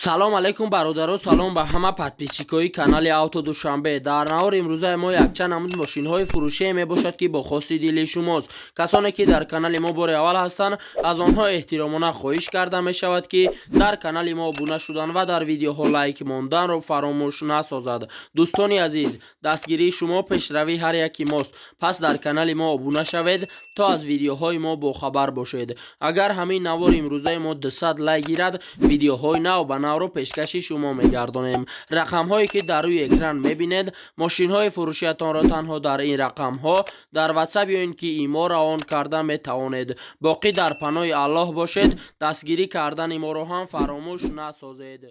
салом алайкум бародаро, салом ба ҳама подписчикои канали авто душанбе. дар наҳори имрӯзаи мо якчанд намуд мошинҳои фурӯшие мебошад ки бо хости дили шумост. касоне ки дар канали мо бори аввал ҳастанд, аз онҳо эҳтиромона хоҳиш карда мешавад ки дар канали мо обуна шудан ва дар видеоҳо лайк монданро фаромӯш насозад. дӯстони азиз, дастгирии шумо пешравии ҳар яки мост. пас дар канали мо обуна шавед то аз видеоҳои мо бохабар бошед. агар ҳамин навори имрӯзаи мо 200 лайк гирад, видеоҳои нав ба навро пешкаши шумо мегардонем. рақамҳое ки дар рӯи экран мебинед, мошинҳои фурӯшиятонро танҳо дар ин рақамҳо дар ватсап ё ин ки имо равон карда метавонед. боқӣ дар паноҳи аллоҳ бошед. дастгирӣ кардани моро ҳам фаромӯш насозед.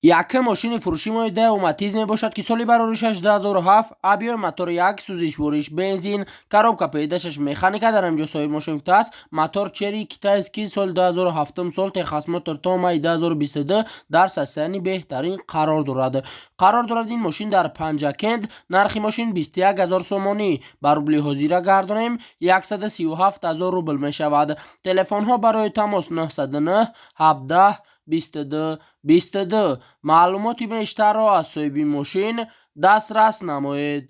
якка мошини фурӯши мои Daewoo Matiz мебошад ки соли бароришаш 2007, объёми мотори 1, сӯзишвориш бензин, коробка передачаш механика, дар инҷо соҳиб мошин гуфтааст мотор черри китайст ки соли 2007 сол техосмотор то майи 2022 дар состоянии беҳтарин қарор дорад. ин мошин дар Панҷакент. нархи мошин 21000 сомонӣ. ба рубли ҳозира гардонем 137000 рубл мешавад. телефонҳо барои тамос 909 17 22 22. маълумоти бештарро аз соҳиби мошин дастрас намоед.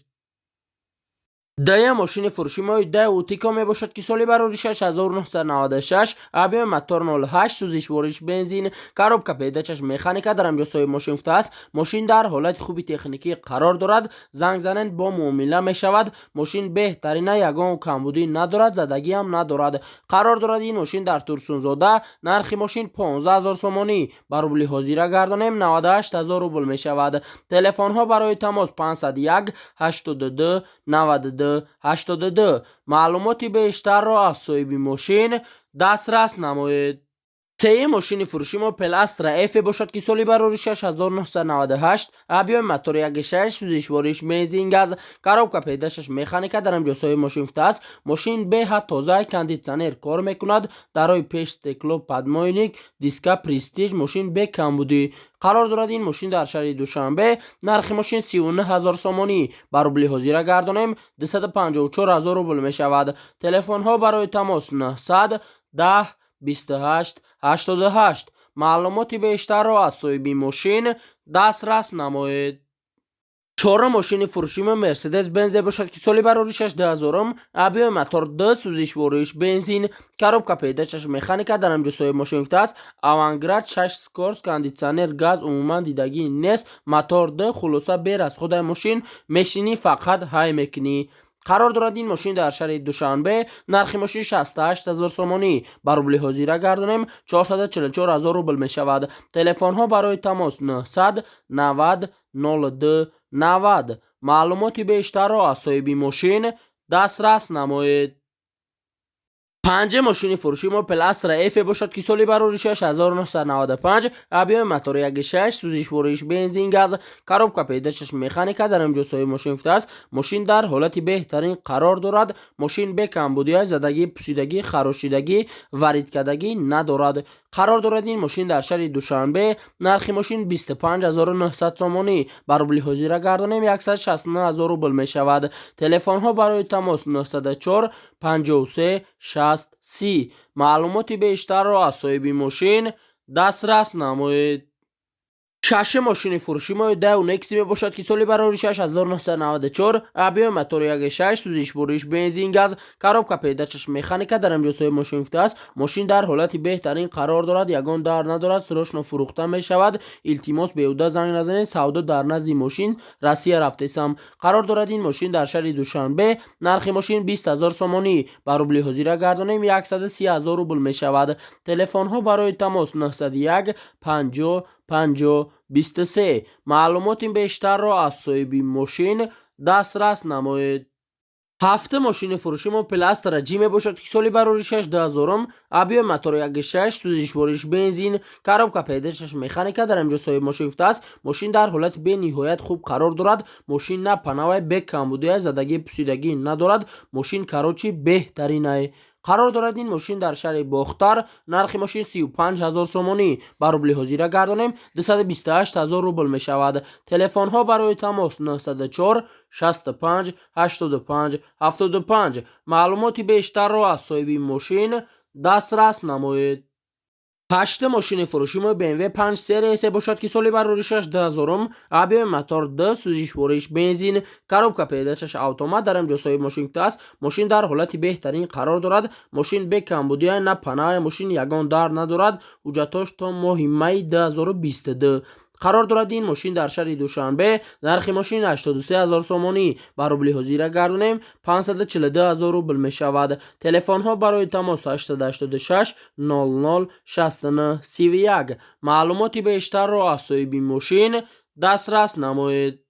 дая мошини фурӯши мои Daewoo Tico мебошад ки соли бароришаш 1996, объёми мотор 08, сӯзишвориш бензин, коробка передачаш механика, дар инҷо соҳиби мошин гуфтааст мошин дар ҳолати хуби техникӣ қарор дорад. занг занед бо муомила мешавад. мошин беҳтарина, ягон камбудӣ надорад, задагиам надорад. қарор дорад ин мошин дар Турсунзода. нархи мошин 15000 сомонӣ. ба рубли ҳозира гардонем 98000 рубл мешавад. телефонҳо барои тамос 501 82 92 82. маълумоти бештарро аз соҳиби мошин дастрас намоед. сеюм мошини фурӯши мо Pelastra F бошад ки соли бароришаш 1998, объёми мотори 1.6, сӯзишвориш бензин, газ, коробка передачаш механика, дар инҷо соҳиби мошин гуфтааст мошин беҳад тоза, кондитсионер кор мекунад, дарои пеш стекло падмойник, диска престиж, мошин бе камбудӣ. қарор дорад ин мошин дар шаҳри душанбе. нархи мошин 39000 сомонӣ. ба рубли ҳозира гардонем 254000 рубл мешавад. телефонҳо барои тамос 900 10 28 88. маълумоти бештарро аз соҳиби мошин дастрас намоед. чорум мошини фурӯши мо Mercedes Benz бошад ки соли бароришаш 2000, объёми мотор 2, сӯзишвориш бензин, коробка передачаш механика, дар инҷо соҳиби мошин гуфтааст Avantgrad 6 скорост, кондитсионер, газ, умуман дидагӣ нест, мотор 2, хулоса бе расходаи мошин, мешинӣ фақат ҳай мекунӣ. қарор дорад ин мошин дар шаҳри душанбе. нархи мошин 68000 сомонӣ. ба рубли ҳозира гардонем 444000 рубл мешавад. телефонҳо барои тамос 900 90 02 90. маълумоти бештарро аз соҳиби мошин дастрас намоед. панҷум мошини фурӯши мо Pelastra F бошад ки соли бароришаш 1995, объёми мотори 1.6, сӯзишвориш бензин, газ, коробка передачаш механика, дар инҷо соҳиби мошин гуфтааст мошин дар ҳолати беҳтарин қарор дорад. мошин бе камбудии задагӣ, пусидагӣ, харошидагӣ, варидкадагӣ надорад. қарор дорад ин мошин дар шаҳри душанбе. нархи мошин 25900 сомонӣ. ба рубли ҳозира гардонем 169000 рубл мешавад. телефонҳо барои тамос 904 53 60 30. маълумоти бештарро аз соҳиби мошин дастрас намоед. шашум мошини фурӯши мои Daewoo Nexi мебошад ки соли бароришаш 1994, объёми мотори 1.6, сӯзишвориш бензин, газ, коробка передачаш механика, дар инҷо соҳиби мошин гуфтааст мошин дар ҳолати беҳтарин қарор дорад, ягон дар надорад, сӯрошно фурӯхта мешавад. илтимос беҳуда занг назанед, савдо дар назди мошин Россия рафтесам. қарор дорад ин мошин дар шаҳри душанбе. нархи мошин 20000 сомонӣ. ба рубли ҳозира гардонем 130000 рубл мешавад. телефонҳо барои тамос 901 50 50 23. маълумоти бештарро аз соҳиби мошин дастрас намоед. ҳафтум мошини фурӯши мо Pelastra G мебошад ки соли бароришаш 2000, объёми мотори 1.6, сӯзишвориш бензин, коробка передачаш механика, дар инҷо соҳиби мошин гуфтааст мошин дар ҳолати бениҳоят хуб қарор дорад. мошин на панавай, бе камбудии задагӣ, пусидагӣ надорад. мошин карочи беҳтаринае. қарор дорад ин мошин дар шаҳри Бохтар. нархи мошин 35000 сомонӣ. ба рубли ҳозира гардонем 228000 рубл мешавад. телефонҳо барои тамос 904 65 85 75. маълумоти бештарро аз соҳиби мошин дастрас намоед. 8 ماشین فروشی ما BMW 5 سری ایسه باشد که سالی بروریشش 10,000 آبی موتور 10 سوزش ورش بنزین коробка پیدایشش اتومات در اینجا صاحب ماشین است. ماشین در حالت بهترین قرار دارد. ماشین به کمبودی نه پناه ماشین یگان در ندارد. حجتش تا ماه می 2022 قرار دارد. این ماشین در شهر دوشنبه نرخ ماشین 83,000 سومانی بر روبل حاضر گردونیم 542,000 روبل می شود. تلفن ها برای تماس 886 00 69 31. معلوماتی بیشتر را از صاحب ماشین دسترس نمایید.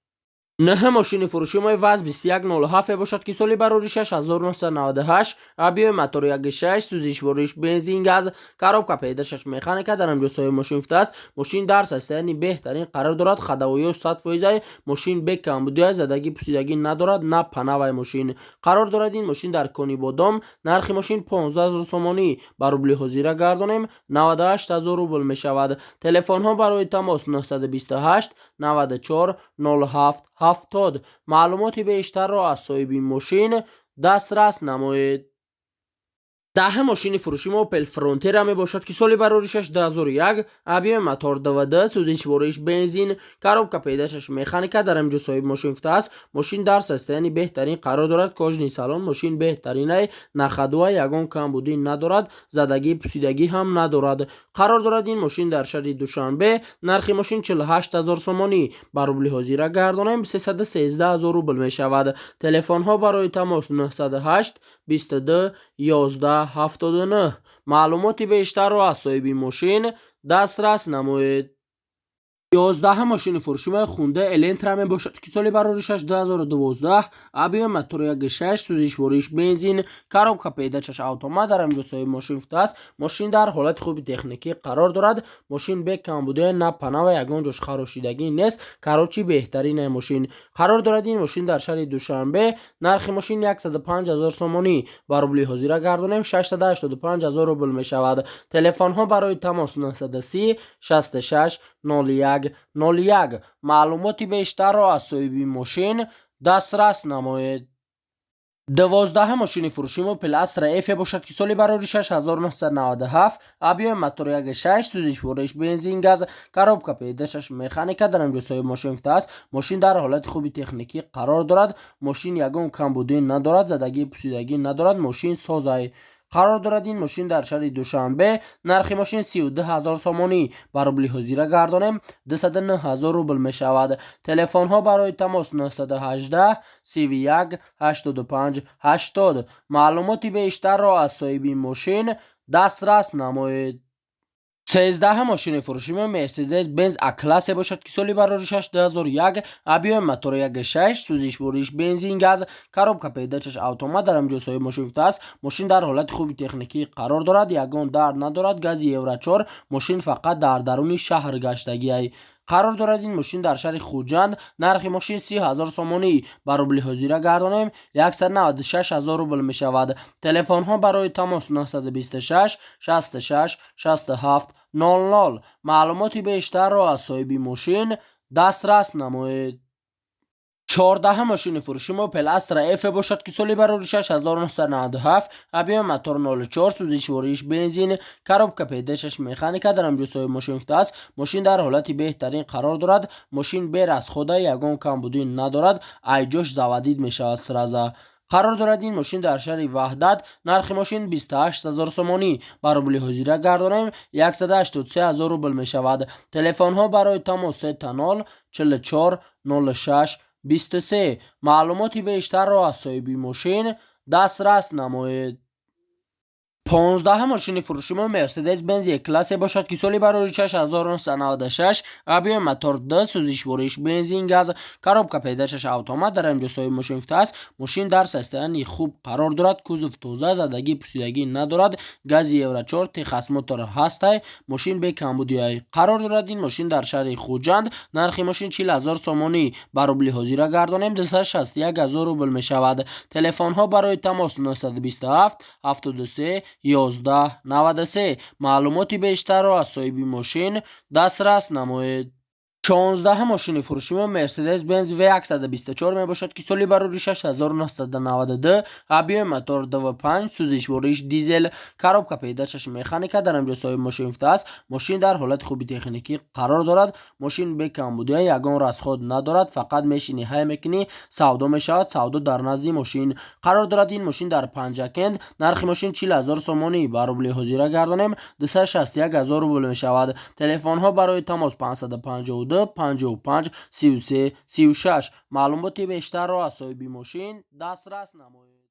نه ماشین فروشی ما وز 2107 باشد که سالی بروریشش 1998 آبی موتور 1.6 سوزش ورش بنزین گاز коробка پیدایشش مکانیکا در اینجا صاحب ماشین است. ماشین در سیستمی بهترین قرار دارد. خداوی 100% ماشین به کمبودی زدگی پوسیدگی ندارد نه پناه ماشین قرار دارد. این ماشین در کنی بادام نرخ ماشین 15,000 سومانی بر روبل حاضر گردانیم 98,000 روبل می شود. تلفن ها برای تماس 928 94 07 70. معلوماتی بیشتر را از صاحب ماشین دسترس نمایید. 10 ماشین فروشی ما اوپل فرونتیر می باشد که سالی بروریشش 2001 آبی موتور 12 سوزش ورش بنزین коробка پیدایشش مکانیکا در اینجا صاحب ماشین است. ماشین در سیستمی بهترین قرار دارد. کاژنی سالن ماشین بهترینه نخدوه یگان کمبودی ندارد. زدگی پوسیدگی هم ندارد. قرار دارد. این ماشین در شهر دوشنبه نرخ ماشین 48,000 سومانی بر روبل حاضر گردانیم 313,000 روبل می شود. تلفن ها برای تماس 908 22 11 79. معلوماتی بیشتر را از صاحب ماشین دسترس نمایید. 11 ماشین فروشی ما خونده النترا می باشد که سالی بروریشش 2012 آبی موتور 1.6 سوزش ورش بنزین коробка پیدایشش اتومات در اینجا صاحب ماشین است. ماشین در حالت خوب تکنیکی قرار دارد. ماشین به کمبودی نه پناه و یگان جوش خراشیدگی نیست. کاروچی بهترین ماشین قرار دارد. این ماشین در شهر دوشنبه نرخ ماشین 105,000 سومانی بر روبل حاضر گردانیم 685,000 روبل می شود. تلفن ها برای تماس 930 66 01 01. معلوماتی بیشتر را از صاحب ماشین دسترس نمایید. 12 ماشین فروشی ما پلاستر اف باشد که سالی بروریشش 1997 آبی موتور 1.6 سوزش ورش بنزین گاز коробка پیدایشش مکانیکا در اینجا صاحب ماشین است. ماشین در حالت خوبی تکنیکی قرار دارد. ماشین یگان کمبودی ندارد. زدگی پوسیدگی ندارد. ماشین سازه قرار دارد. این ماشین در شهر دوشنبه نرخ ماشین 32,000 سومانی بر روبل حاضر گردانیم 209,000 روبل می شود. تلفن ها برای تماس 918 31 85 80. معلوماتی بیشتر را از صاحب ماشین دسترس نمایید. 13 ماشین فروشی ما مرسدس بنز اکلاس باشد که سالی بروریشش 2001 آبی موتور 1.6 سوزش ورش بنزین گاز коробка پیدایشش اتومات در اینجا صاحب ماشین است. ماشین در حالت خوبی تکنیکی قرار دارد. یگان در ندارد. گاز یورو 4 ماشین فقط در درون شهر گشتگی قرار دارد. این ماشین در شهر خوجند نرخ ماشین 30,000 سومانی بر روبل حاضر گردانیم 196,000 روبل می شود. تلفن ها برای تماس 926 66 67 00. معلوماتی بیشتر را از صاحب ماشین دسترس نمایید. 14 ماشین فروشی ما پلاستر اف باشد که سالی بروریشش 1997 آبی موتور 04 سوزش ورش بنزین коробка پیدایشش مکانیکا در اینجا صاحب ماشین است. ماشین در حالت بهترین قرار دارد. ماشین بیر از خود یگان کمبودی ندارد. ایجوش زوادید می شود سرازه قرار دارد. این ماشین در شهر وحدت نرخ ماشین 28,000 سومانی بر روبل حاضر گردانیم 183,000 روبل می شود. تلفن ها برای تماس 0 44 06 23. معلوماتی بیشتر را از صاحب ماشین دسترس نمایید. 15 ماشین فروشی ما مرسدس بنز یک کلاس باشد که سالی بروریشش 1996 آبی موتور 10 سوزش ورش بنزین گاز коробка پیدایشش اتومات در اینجا صاحب ماشین است. ماشین در سیستمی خوب قرار دارد. کوزوف توزه زدگی پوسیدگی ندارد. گاز یورو 4 تخص موتور هست. ماشین به کمبودی قرار دارد. این ماشین در شهر خوجند نرخ ماشین 40,000 سومانی بر روبل حاضر گردانیم 261,000 روبل می شود. تلفن ها برای تماس 927 73 11 93. معلوماتی بیشتر را از صاحب ماشین دسترس نمایید. 14 ماشین فروشی ما مرسدس بنز V124 میباشد که سالی بروری 6992 ابی موتور 25 سوزش بوریش دیزل کاروبکا پیدایش مکانیکا در اینجا صاحب ماشین است. ماشین در حالت خوبی تکنیکی قرار دارد. ماشین به کمبودی یگان راسخود ندارد، فقط ماشین های مکنی سودا می شود. سودا در نزد ماشین قرار دارد. این ماشین در پنجکند. نرخ ماشین 40000 سومانی بر روبل حاضر گردانیم 261000 روبل می شود. تلفن ها برای تماس 552 55 33 36. معلوماتی بیشتر را از صاحب ماشین دسترس نمایید.